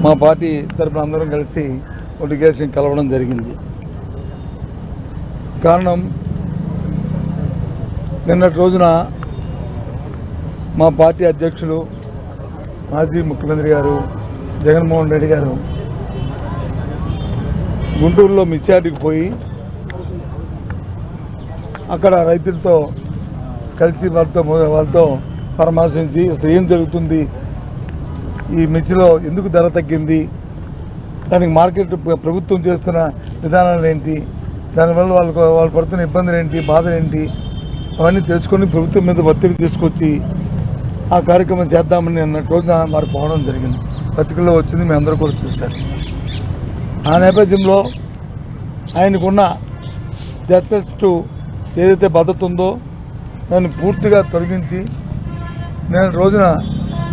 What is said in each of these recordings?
మా పార్టీ తరఫున అందరం కలిసి నోటిఫికేషన్ కలవడం జరిగింది. కారణం నిన్నటి రోజున మా పార్టీ అధ్యక్షులు మాజీ ముఖ్యమంత్రి గారు జగన్మోహన్ రెడ్డి గారు గుంటూరులో మిర్చియార్డుకి పోయి అక్కడ రైతులతో కలిసి వాళ్ళతో పరామర్శించి అసలు ఏం జరుగుతుంది, ఈ మిర్చిలో ఎందుకు ధర తగ్గింది, దానికి మార్కెట్ ప్రభుత్వం చేస్తున్న విధానాలు ఏంటి, దానివల్ల వాళ్ళు పడుతున్న ఇబ్బందులు ఏంటి, బాధలు ఏంటి, అవన్నీ తెలుసుకొని ప్రభుత్వం మీద ఒత్తిడి తీసుకొచ్చి ఆ కార్యక్రమం చేద్దామని అన్నట్టు రోజున వారు పోవడం జరిగింది. పత్రికల్లో వచ్చింది, మీ అందరూ కూడా చూశారు. ఆ నేపథ్యంలో ఆయనకున్న జడ్పీఎస్ ఏదైతే భద్రత ఉందో దాన్ని పూర్తిగా తొలగించి నేను రోజున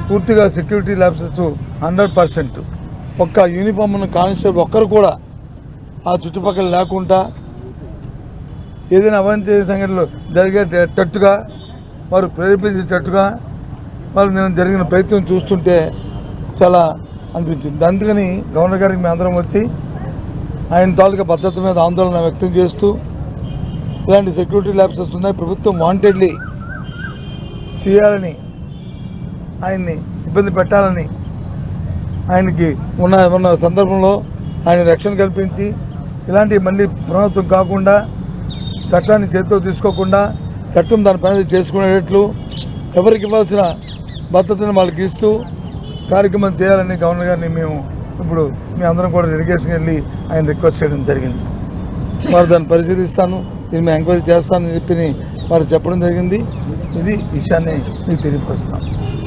పూర్తిగా సెక్యూరిటీ ల్యాబ్సెస్ 100% ఒక్క యూనిఫామ్ ఉన్న కానిస్టేబుల్ ఒక్కరు కూడా ఆ చుట్టుపక్కల లేకుండా ఏదైనా అవాంఛనీయ సంఘటనలు జరిగేటట్టుగా వారు ప్రేరేపించేటట్టుగా వాళ్ళు నేను జరిగిన ప్రయత్నం చూస్తుంటే చాలా అనిపించింది. అందుకని గవర్నర్ గారికి మేము అందరం వచ్చి ఆయన తాలూకా భద్రత మీద ఆందోళన వ్యక్తం చేస్తూ ఇలాంటి సెక్యూరిటీ ల్యాబ్సెస్ ఉన్నాయి, ప్రభుత్వం వాంటెడ్లీ చేయాలని, ఆయన్ని ఇబ్బంది పెట్టాలని ఆయనకి ఉన్న సందర్భంలో ఆయన రక్షణ కల్పించి ఇలాంటివి మళ్ళీ పునరావృతం కాకుండా చట్టాన్ని చేతితో తీసుకోకుండా చట్టం దాని పని చేసుకునేటట్లు ఎవరికి ఇవ్వాల్సిన భద్రతను వాళ్ళకి ఇస్తూ కార్యక్రమం చేయాలని గవర్నర్ గారిని మేము ఇప్పుడు మీ అందరం కూడా డెలిగేషన్ వెళ్ళి ఆయన రిక్వెస్ట్ చేయడం జరిగింది. వారు దాన్ని పరిశీలిస్తాను, దీన్ని మేము ఎంక్వైరీ చేస్తానని చెప్పి వారు చెప్పడం జరిగింది. ఇది విషయాన్ని మీకు తెలియపరుస్తున్నాం.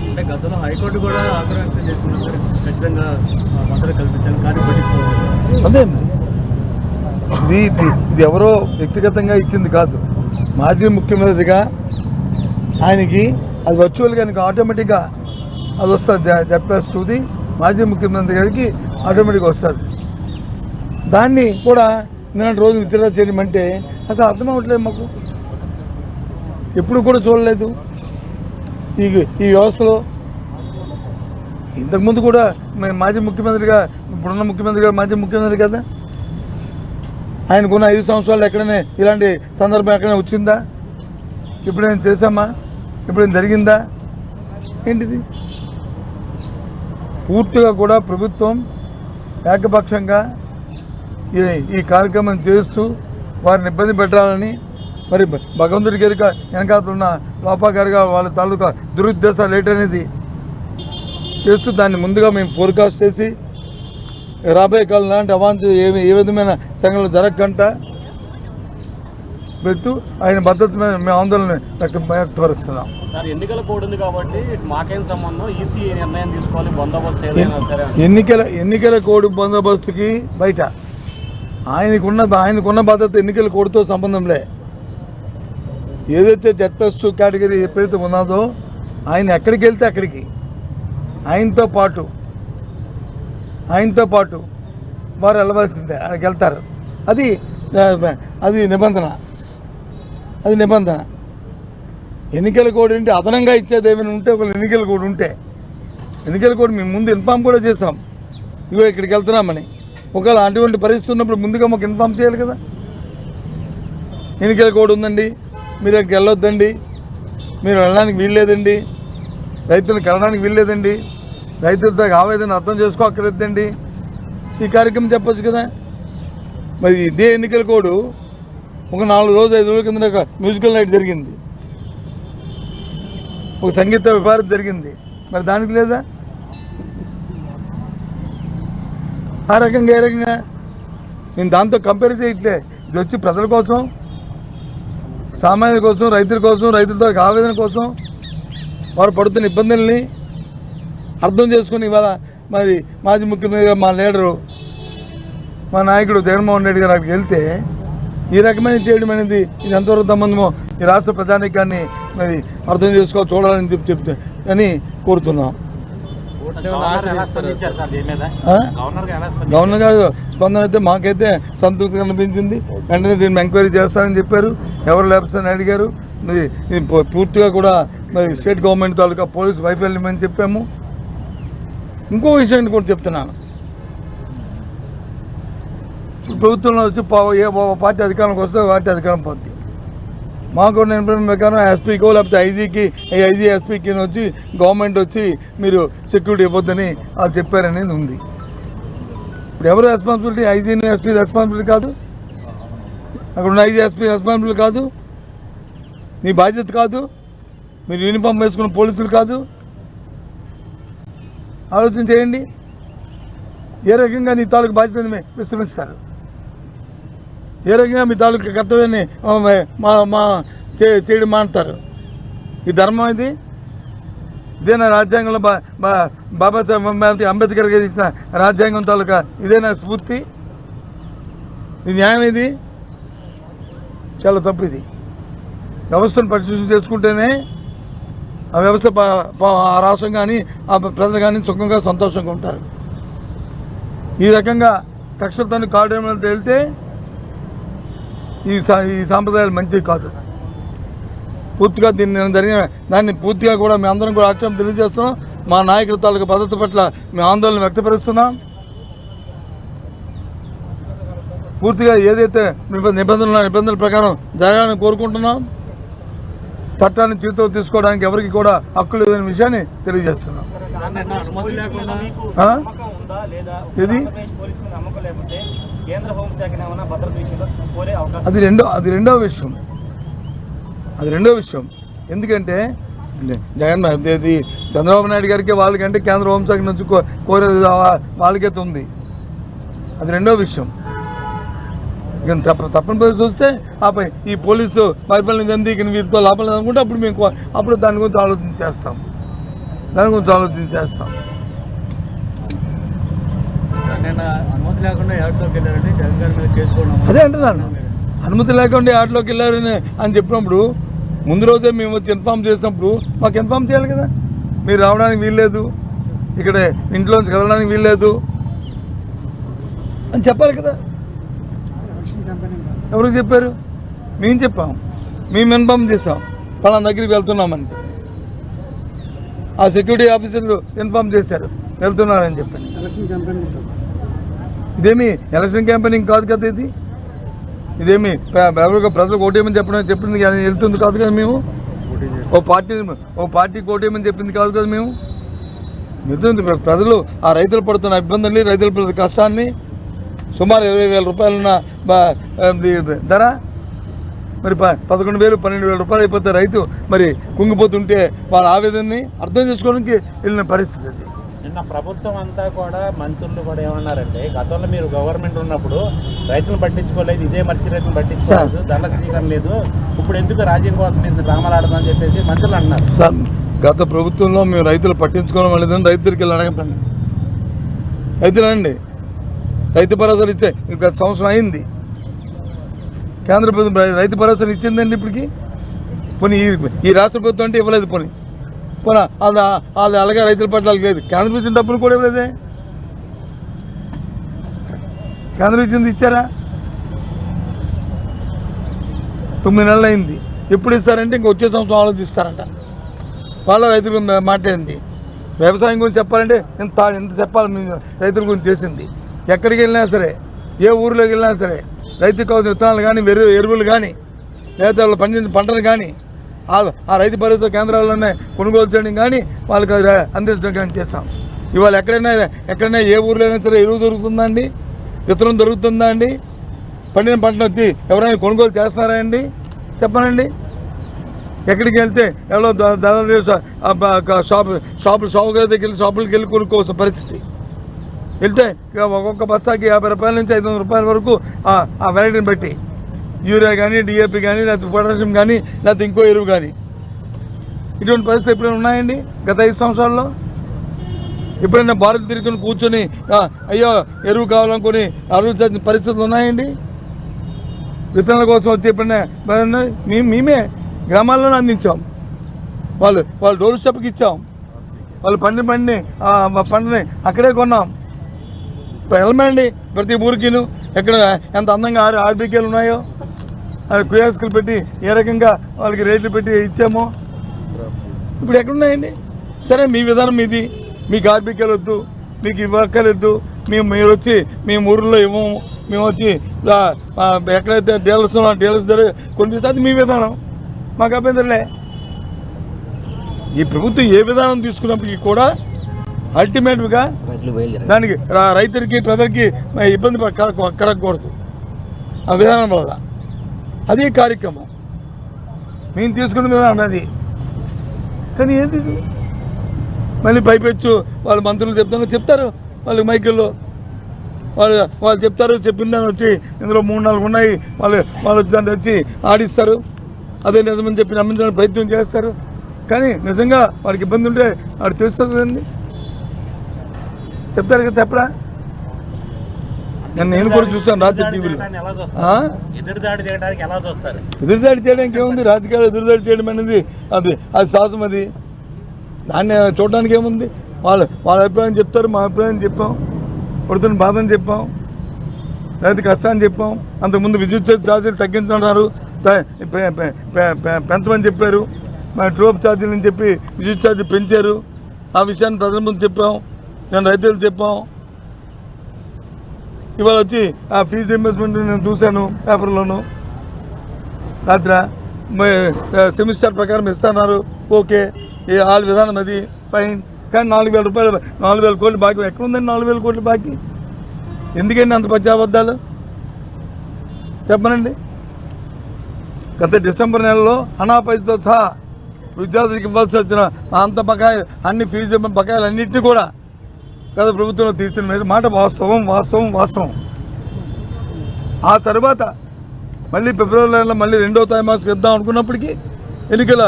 అంటే గతంలో హైకోర్టు కూడా ఆగ్రహం వ్యక్తం చేసింది సార్, ఖచ్చితంగా భద్రత కల్పించాలని, కానీ పట్టించుకోవాలి. అదే ఇది ఎవరో వ్యక్తిగతంగా ఇచ్చింది కాదు. మాజీ ముఖ్యమంత్రిగా ఆయనకి అది వర్చువల్గా ఆయనకి ఆటోమేటిక్గా అది వస్తుంది. జడ్పీఎస్ మాజీ ముఖ్యమంత్రి గారికి ఆటోమేటిక్గా వస్తుంది. దాన్ని కూడా నిన్న రోజు విత్డ్రా చేయడం అసలు అర్థం అవ్వట్లేదు మాకు. ఎప్పుడు కూడా చూడలేదు ఈ వ్యవస్థలో. ఇంతకుముందు కూడా మాజీ ముఖ్యమంత్రిగా, ఇప్పుడున్న ముఖ్యమంత్రి గారు మాజీ ముఖ్యమంత్రి కదా, ఆయనకున్న 5 సంవత్సరాలు ఎక్కడైనా ఇలాంటి సందర్భం ఎక్కడైనా వచ్చిందా? ఇప్పుడేం చేశామా? ఇప్పుడేం జరిగిందా? ఏంటిది? పూర్తిగా కూడా ప్రభుత్వం ఏకపక్షంగా ఈ కార్యక్రమం చేస్తూ వారిని ఇబ్బంది పెట్టాలని, మరి భగవంతుడి గారిగా వెనకాతున్న లోపాగారిగా వాళ్ళ తాలూకా దురుద్దేశాలు ఏంటనేది చేస్తూ దాన్ని ముందుగా మేము ఫోర్కాస్ట్ చేసి రాబోయే కాలం లాంటి అవాంఛనీయ ఏ విధమైన సంఘటనలు జరగకుండా పెట్టు ఆయన భద్రత మీద మేము ఆందోళన వ్యక్తపరుస్తున్నాం. ఎన్నికల కోడ్ ఉంది కాబట్టి మాకేం సంబంధం, ఈసీ నిర్ణయం తీసుకోవాలి, బందోబస్తు ఎన్నికల కోడ్ బందోబస్తుకి బయట ఆయనకున్న భద్రత ఎన్నికల కోడ్తో సంబంధంలే. ఏదైతే జడ్పీఎస్ కేటగిరీ ఎప్పుడైతే ఉన్నదో ఆయన ఎక్కడికి వెళ్తే అక్కడికి ఆయనతో పాటు వారు వెళ్ళవలసిందే, అక్కడికి వెళ్తారు. అది నిబంధన. ఎన్నికల కోడ్ ఏంటి అదనంగా ఇచ్చేది ఏమైనా ఉంటే, ఒక ఎన్నికల కోడ్ ఉంటే, ఎన్నికల కోడ్ మేము ముందు ఇన్ఫామ్ కూడా చేసాం, ఇగో ఇక్కడికి వెళ్తున్నామని. ఒకవేళ అటువంటి పరిస్థితి ఉన్నప్పుడు ముందుగా మాకు ఇన్ఫామ్ చేయాలి కదా. ఎన్నికల కోడ్ ఉందండి, మీరు అక్కడికి వెళ్ళొద్దండి, మీరు వెళ్ళడానికి వీల్లేదండి, రైతులకు వెళ్ళడానికి వీల్లేదండి, రైతులతో ఆవేదన అర్థం చేసుకోక్కర్లేదండి, ఈ కార్యక్రమం చెప్పచ్చు కదా. మరి ఇదే ఎన్నికల కోడ్ ఒక 4 రోజులు 5 రోజుల కింద ఒక మ్యూజికల్ నైట్ జరిగింది, ఒక సంగీత విభారత జరిగింది, మరి దానికి లేదా? ఆ రకంగా ఏ రకంగా నేను దాంతో కంపేర్ చేయట్లే. ఇది వచ్చి ప్రజల కోసం, సామాన్యుల కోసం, రైతుల కోసం, రైతులతో ఆవేదన కోసం, వారు పడుతున్న ఇబ్బందుల్ని అర్థం చేసుకుని ఇవాళ మరి మాజీ ముఖ్యమంత్రిగా మా లీడరు, మా నాయకుడు జగన్మోహన్ రెడ్డి గారు అక్కడికి వెళ్తే ఈ రకమైన చేయడం అనేది ఇది ఎంతవరకు సంబంధమో ఈ రాష్ట్ర ప్రజానీకాన్ని మరి అర్థం చేసుకోవాలి, చూడాలని చెప్తే అని కోరుతున్నాం. గవర్నర్ గారు స్పందన అయితే మాకైతే సంతృప్తి కనిపించింది. వెంటనే దీన్ని ఎంక్వైరీ చేస్తారని చెప్పారు. ఎవరు లేకపోతే అడిగారు. మరి పూర్తిగా కూడా మరి స్టేట్ గవర్నమెంట్ తాలూకా పోలీసు వైఫల్యం అని చెప్పాము. ఇంకో విషయాన్ని కూడా చెప్తున్నాను. ప్రభుత్వంలో వచ్చి ఏ పార్టీ అధికారంలోకి వస్తే పార్టీ అధికారం పోద్ది. మాకు ఇన్ఫర్మేషన్ ప్రకారం ఎస్పీకో లేకపోతే ఐజీ ఎస్పీకి వచ్చి గవర్నమెంట్ వచ్చి మీరు సెక్యూరిటీ ఇవ్వద్దని వాళ్ళు చెప్పారనేది ఉంది. ఇప్పుడు ఎవరు రెస్పాన్సిబిలిటీ? ఐజీని ఎస్పీ రెస్పాన్సిబిలిటీ కాదు, అక్కడ ఉన్న ఐజీ ఎస్పీ రెస్పాన్సిబిలిటీ కాదు, నీ బాధ్యత కాదు, మీరు యూనిఫామ్ వేసుకున్న పోలీసులు కాదు. ఆలోచన చేయండి. ఏ రకంగా నీ తాలూకు బాధ్యతని విస్మరిస్తారు? ఏ రకంగా మీ తాలూకు కర్తవ్యాన్ని చేయడం మానుతారు? ఈ ధర్మం ఇది? ఇదేనా రాజ్యాంగంలో బాబాసాహెబ్ అంబేద్కర్ గారు ఇచ్చిన రాజ్యాంగం తాలూకా ఇదేనా స్ఫూర్తి? ఇది న్యాయం? ఇది చాలా తప్పు. ఇది వ్యవస్థను పరిశీలన చేసుకుంటేనే ఆ వ్యవస్థ ఆ రాష్ట్రం కానీ ఆ ప్రజలు కానీ సుఖంగా సంతోషంగా ఉంటారు. ఈ రకంగా కక్షలతో కాడేమని తేలితే ఈ సాంప్రదాయాలు మంచివి కాదు. పూర్తిగా దాన్ని పూర్తిగా కూడా మేము అందరం కూడా ఆక్షేపం తెలియజేస్తున్నాం. మా నాయకుల తాలూకు పద్ధతి పట్ల మేము ఆందోళన వ్యక్తపరుస్తున్నాం. పూర్తిగా ఏదైతే నిబంధనల ప్రకారం జరగాలని కోరుకుంటున్నాం. చట్టాన్ని చేతితో తీసుకోవడానికి ఎవరికి కూడా హక్కు లేదనే విషయాన్ని తెలియజేస్తున్నాం. ఇది అది రెండో విషయం. ఎందుకంటే చంద్రబాబు నాయుడు గారికి వాళ్ళకంటే కేంద్ర హోంశాఖ నుంచి కోరేది వాళ్ళకైతే ఉంది. అది రెండో విషయం. ఇక తప్పని పరిస్థితి చూస్తే ఆపై ఈ పోలీసు పరిపాలన చెంది ఇక వీరితో లాభం లేదనుకుంటే అప్పుడు దాని గురించి ఆలోచన చేస్తాం. అదే అంటున్నాను, అనుమతి లేకుండా యాడ్లోకి వెళ్ళారని అని చెప్పినప్పుడు ముందు రోజే మేము వచ్చి ఇన్ఫామ్ చేసినప్పుడు మాకు ఇన్ఫామ్ చేయాలి కదా. మీరు రావడానికి వీల్లేదు, ఇక్కడ ఇంట్లోంచి కదలడానికి వీల్లేదు అని చెప్పాలి కదా. ఎవరికి చెప్పారు? మేము చెప్పాం, మేము ఇన్ఫామ్ చేసాం పలానా దగ్గరికి వెళ్తున్నామని చెప్పి. ఆ సెక్యూరిటీ ఆఫీసర్లు ఇన్ఫామ్ చేశారు వెళ్తున్నారని చెప్పని. ఇదేమి ఎలక్షన్ క్యాంపెయినింగ్ కాదు కదా. ఇదేమి ఎవరికి ప్రజలకు ఓటేయమని చెప్పింది కానీ వెళ్తుంది కాదు కదా. మేము ఓ పార్టీకి ఓటేయమని చెప్పింది కాదు కదా. మేము వెళ్తుంది. ప్రజలు ఆ రైతులు పడుతున్న ఇబ్బందుల్ని, రైతులు పడుతున్న కష్టాన్ని, సుమారు 20,000 రూపాయలున్న ధర మరి 11,000, 12,000 రూపాయలు అయిపోతే రైతు మరి కుంగిపోతుంటే వాళ్ళ ఆవేదనని అర్థం చేసుకోవడానికి వెళ్ళిన పరిస్థితి అది. నిన్న ప్రభుత్వం అంతా కూడా మంత్రులు కూడా ఏమన్నారంటే, గతంలో మీరు గవర్నమెంట్ ఉన్నప్పుడు రైతులు పట్టించుకోలేదు, ఇదే మర్చి రైతులు పట్టించుకోలేదు, దండ స్వీకరణ లేదు, ఇప్పుడు ఎందుకు రాజ్యం కోసం డ్రామాలు ఆడమని చెప్పేసి మంత్రులు అన్నారు. సార్, గత ప్రభుత్వంలో మేము రైతులు పట్టించుకోవడం లేదని రైతు దగ్గరికి వెళ్ళి అడగండి. రైతులండి రైతు భరోసాలు ఇచ్చే గత సంవత్సరం అయింది. కేంద్ర ప్రభుత్వం రైతు భరోసాలు ఇచ్చిందండి ఇప్పటికి. పోనీ ఈ రాష్ట్ర ప్రభుత్వం అంటే ఇవ్వలేదు. పోనీ వాళ్ళు అలాగే రైతుల పట్ల లేదు. కేంద్రం ఇచ్చిన డబ్బులు కూడా ఇవ్వలేదే. కేంద్రం ఇచ్చింది ఇచ్చారా? 9 నెలలు అయింది. ఎప్పుడు ఇస్తారంటే ఇంక వచ్చే సంవత్సరం ఆలోచిస్తారంట. వాళ్ళ రైతులు మాట్లాడింది. వ్యవసాయం గురించి చెప్పాలంటే ఎంత చెప్పాలి రైతుల గురించి చేసింది. ఎక్కడికి వెళ్ళినా సరే, ఏ ఊరిలోకి వెళ్ళినా సరే రైతుకు కావాల్సిన విత్తనాలు కానీ, ఎరువులు కానీ, లేదా వాళ్ళు పండించిన పంటలు కానీ ఆ రైతు భరోసా కేంద్రాల్లోనే కొనుగోలు చేయడం కానీ, వాళ్ళకి అందించడం కానీ చేస్తాం. ఇవాళ ఎక్కడైనా ఏ ఊరిలో అయినా సరే ఎరువు దొరుకుతుందా అండి? విత్తనం దొరుకుతుందా అండి? పండిన పంటను వచ్చి ఎవరైనా కొనుగోలు చేస్తున్నారా అండి? చెప్పనండి. ఎక్కడికి వెళ్తే ఎవరో షాపుల దగ్గరికి వెళ్ళి షాపులకి వెళ్ళి కొనుక్కోవాల్సిన పరిస్థితి. వెళ్తే ఒక్కొక్క బస్తాకి 50 రూపాయల నుంచి 500 రూపాయల వరకు ఆ వెరైటీని బట్టి యూరియా కానీ, డిఏపి కానీ, లేకపోతే పొటాషియం కానీ, లేకపోతే ఇంకో ఎరువు కానీ. ఇటువంటి పరిస్థితి ఎప్పుడైనా ఉన్నాయండి గత 5 సంవత్సరాల్లో? ఎప్పుడైనా భారత్ తిరుగుని కూర్చొని అయ్యో ఎరువు కావాలనుకొని అరువు పరిస్థితులు ఉన్నాయండి? విత్తనాల కోసం వచ్చి ఎప్పుడైనా మేమే గ్రామాల్లోనే అందించాం. వాళ్ళు డోర్ స్టెప్కి ఇచ్చాం. వాళ్ళు పంటని అక్కడే కొన్నాం. వెళ్ళమండి ప్రతి ఊరికిను ఎక్కడ ఎంత అందంగా ఆర్బీకేలు ఉన్నాయో క్యూఎస్కులు పెట్టి ఏ రకంగా వాళ్ళకి రేట్లు పెట్టి ఇచ్చామో ఇప్పుడు ఎక్కడున్నాయండి? సరే, మీ విధానం మీది. మీకు ఆర్బీకేలు వద్దు, మీకు ఇవ్వక్కర్లేదు, మీరు వచ్చి మేము ఊరిలో ఇవ్వము మేము వచ్చి ఎక్కడైతే డీలర్స్ ఉన్నాం డీలర్స్ దగ్గర కొనిపిస్తే అది మీ విధానం, మాకు అభ్యంతరలే. ఈ ప్రభుత్వం ఏ విధానం తీసుకున్నప్పటికీ కూడా అల్టిమేట్గా దానికి రైతులకి ప్రజలకి ఇబ్బంది కలగకూడదు. ఆ విధానం వల్ల అదే కార్యక్రమం మేము తీసుకున్న విధానం అది. కానీ ఏంటి మళ్ళీ పైపెచ్చు వాళ్ళ మంత్రులు చెప్తారు వాళ్ళకి మైకుల్లో వాళ్ళు చెప్తారు, చెప్పిన దాన్ని వచ్చి ఇందులో 3-4 ఉన్నాయి వాళ్ళు వచ్చి దాన్ని వచ్చి ఆడిస్తారు, అదే నిజమని చెప్పి నమ్మించడానికి ప్రయత్నం చేస్తారు. కానీ నిజంగా వాళ్ళకి ఇబ్బంది ఉంటే వాడు తెలుస్తుంది కదండి, చెప్తారు కదా. చెప్పరా నేను కూడా చూస్తాను రాత్రి టీవీలో. ఎదురుదాడి చేయడానికి ఏముంది, రాజకీయాలు ఎదురుదాడి చేయడం అనేది అది సాహసం. అది దాన్ని చూడడానికి ఏముంది, వాళ్ళ అభిప్రాయం చెప్తారు, మా అభిప్రాయం చెప్పాం, పడుతున్న బాధని చెప్పాం, రైతు కష్టాన్ని చెప్పాం. అంతకుముందు విద్యుత్ ఛార్జీలు తగ్గించన్నారు, పెంచమని చెప్పారు, మా ట్రోప్ ఛార్జీలు అని చెప్పి విద్యుత్ ఛార్జీ పెంచారు. ఆ విషయాన్ని ప్రజల ముందు చెప్పాం, నేను రైతులు చెప్పాం. ఇవాళ వచ్చి ఆ ఫీజు రీయింబర్స్మెంట్ నేను చూశాను పేపర్లోను రాత్రి. సెమిస్టర్ ప్రకారం ఇస్తున్నారు, ఓకే, వాళ్ళ విధానం అది ఫైన్. కానీ 4,000 రూపాయలు 4,000 కోట్లు బాకీ ఎక్కడుందండి? 4,000 కోట్లు బాకీ ఎందుకండి అంత పచ్చాబద్దాలు చెప్పనండి. గత డిసెంబర్ నెలలో అనాపైతో సహా విద్యార్థులకు ఇవ్వాల్సి వచ్చిన అంత బకాయిలు అన్ని ఫీజు బకాయిలు అన్నింటినీ కూడా గత ప్రభుత్వంలో తీర్చిన మాట వాస్తవం వాస్తవం వాస్తవం. ఆ తర్వాత మళ్ళీ ఫిబ్రవరి నెలలో మళ్ళీ 2వ త్రైమాసికం ఇద్దాం అనుకున్నప్పటికీ ఎన్నికల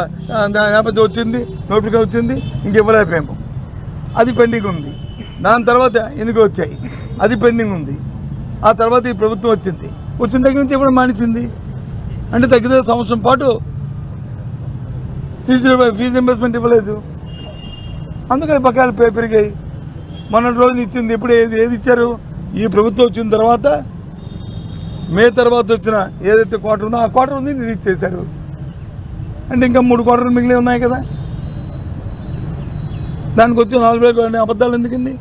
నేపథ్యం వచ్చింది, నోటిఫికేషన్ వచ్చింది, ఇంక ఇవ్వలేకపోయాము. అది పెండింగ్ ఉంది. దాని తర్వాత ఎన్నికలు వచ్చాయి, అది పెండింగ్ ఉంది. ఆ తర్వాత ఈ ప్రభుత్వం వచ్చిన దగ్గర నుంచి ఇవ్వడం మానేసింది. అంటే తగ్గితే సంవత్సరం పాటు ఫీజు రీయింబర్స్మెంట్ ఇవ్వలేదు. అందుకని బకాయిలు పెరిగాయి. మొన్నటి రోజున ఇచ్చింది ఇప్పుడు ఏది ఇచ్చారు? ఈ ప్రభుత్వం వచ్చిన తర్వాత మే తర్వాత వచ్చిన ఏదైతే క్వార్టర్ ఉందో ఆ క్వార్టర్ ఉంది రిలీజ్ చేశారు. అంటే ఇంకా 3 క్వార్టర్లు మిగిలి ఉన్నాయి కదా, దానికి వచ్చి 4,000 అబద్ధాలు ఎందుకండి?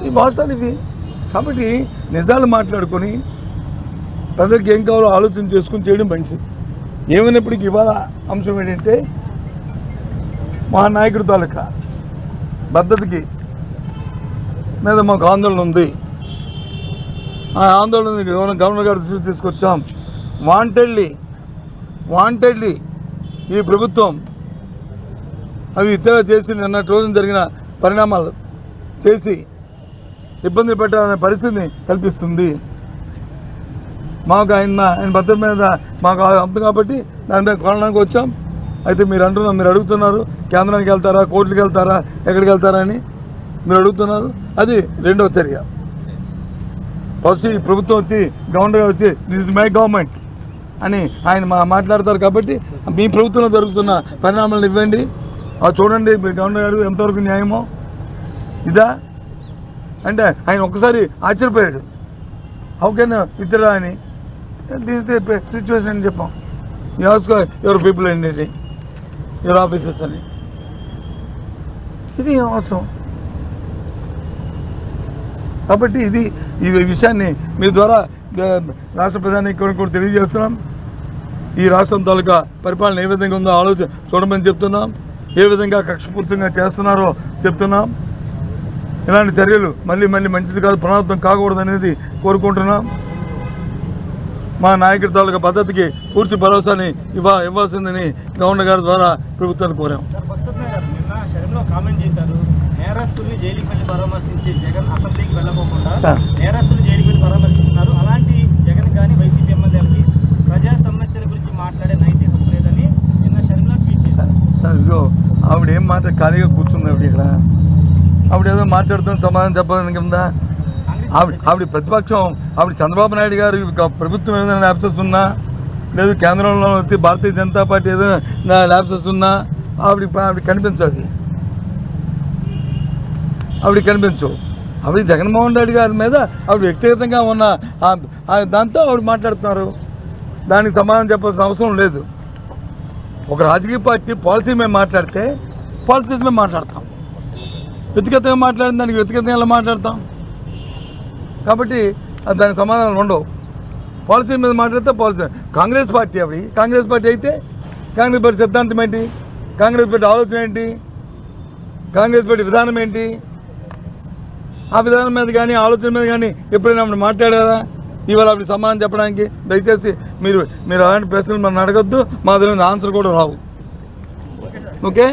ఈ భాషలు ఇవి. కాబట్టి నిజాలు మాట్లాడుకొని ప్రజలకు ఏం కావాలో ఆలోచన చేసుకుని చేయడం మంచిది. ఏమైనప్పటికీ ఇవాళ అంశం ఏంటంటే మా నాయకుడి తాలూకా భద్రతకి మీద మాకు ఆందోళన ఉంది. ఆ ఆందోళన గవర్నర్ గారి దృష్టికి తీసుకొచ్చాం. వాంటెడ్లీ ఈ ప్రభుత్వం అవి ఇతర చేసి నిన్నటి రోజున జరిగిన పరిణామాలు చేసి ఇబ్బంది పెట్టాలనే పరిస్థితిని కల్పిస్తుంది. మాకు ఆయన భద్రత మీద మాకు అంత కాబట్టి దాని మీద కొనడానికి వచ్చాం. అయితే మీరు అడుగుతున్నారు కేంద్రానికి వెళ్తారా, కోర్టుకి వెళ్తారా, ఎక్కడికి వెళ్తారా అని మీరు అడుగుతున్నారు. అది 2వ చర్య. ఫస్ట్ ఈ ప్రభుత్వం వచ్చి గవర్నర్ గారు వచ్చి దిస్ ఇస్ మై గవర్నమెంట్ అని ఆయన మాట్లాడతారు. కాబట్టి మీ ప్రభుత్వంలో జరుగుతున్న పరిణామాలను ఇవ్వండి, అది చూడండి. మీ గవర్నర్ గారు ఎంతవరకు న్యాయమో ఇదా అంటే ఆయన ఒక్కసారి ఆశ్చర్యపోయాడు. హౌ కెన్ విత్డ్రా అని దిస్ ది సిచ్యువేషన్ అని చెప్పాం. యువర్ పీపుల్ ఏంటి యువర్ ఆఫీసర్స్ అని. ఇది అవసరం. కాబట్టి ఈ విషయాన్ని మీ ద్వారా రాష్ట్ర ప్రధానికి కూడా తెలియజేస్తున్నాం. ఈ రాష్ట్రం తాలూకా పరిపాలన ఏ విధంగా ఉందో ఆలోచన చూడమని చెప్తున్నాం. ఏ విధంగా కక్షపూర్తంగా చేస్తున్నారో చెప్తున్నాం. ఇలాంటి చర్యలు మళ్ళీ మంచిది కాదు, పునరావృతం కాకూడదు అనేది కోరుకుంటున్నాం. మా నాయకుడి తాలూకా పద్ధతికి పూర్తి భరోసాని ఇవ్వాల్సిందని గవర్నర్ గారి ద్వారా ప్రభుత్వాన్ని కోరాం. నేరస్తుల్ని జైలుకి వెళ్ళి పరామర్శించి జగన్ అసెంబ్లీకి వెళ్ళకోకుండా నేరస్తులు జైలుకి వెళ్ళి పరామర్శిస్తున్నారు. అలాంటి జగన్ కానీ వైసీపీ ఎమ్మెల్యేలకి ప్రజా సమస్యల గురించి మాట్లాడే నైతిక హక్కు లేదని నిన్న షర్మిల ట్వీట్ చేశారు. సార్ ఇదిగో ఆవిడ ఏం మాట ఖాళీగా కూర్చుంది. ఆవిడ ఏదో మాట్లాడుతున్న సమాధానం చెప్పడానికి ఉందా? ఆవిడ ప్రతిపక్షం. ఆవిడ చంద్రబాబు నాయుడు గారు ప్రభుత్వం ఏదైనా ల్యాప్సెస్ ఉన్నా, లేదు కేంద్రంలో వచ్చి భారతీయ జనతా పార్టీ ఏదైనా ల్యాప్సెస్ ఉన్నా ఆవిడ కనిపించాలి. ఆవిడ కనిపించవు. ఆవిడ జగన్మోహన్ రెడ్డి గారి మీద ఆవిడ వ్యక్తిగతంగా ఉన్న దాంతో ఆవిడ మాట్లాడుతున్నారు. దానికి సమాధానం చెప్పాల్సిన అవసరం లేదు. ఒక రాజకీయ పార్టీ పాలసీ మేము మాట్లాడితే పాలసీస్ మేము మాట్లాడతాం. వ్యక్తిగతంగా మాట్లాడిన దానికి వ్యక్తిగతంగా ఎలా మాట్లాడతాం? కాబట్టి దానికి సమాధానాలు ఉండవు. పాలసీ మీద మాట్లాడితే policy. Congress party Congress party అయితే కాంగ్రెస్ పార్టీ సిద్ధాంతం ఏంటి, కాంగ్రెస్ పార్టీ ఆలోచన ఏంటి, కాంగ్రెస్ పార్టీ విధానం ఏంటి, ఆ విధానం మీద కానీ ఆలోచన మీద కానీ ఎప్పుడైనా మనం మాట్లాడారా? ఇవాళ అప్పుడు సమాధానం చెప్పడానికి దయచేసి మీరు అలాంటి ప్రశ్నలు మనం అడగొద్దు. మా దగ్గర ఆన్సర్ కూడా రావు. ఓకే.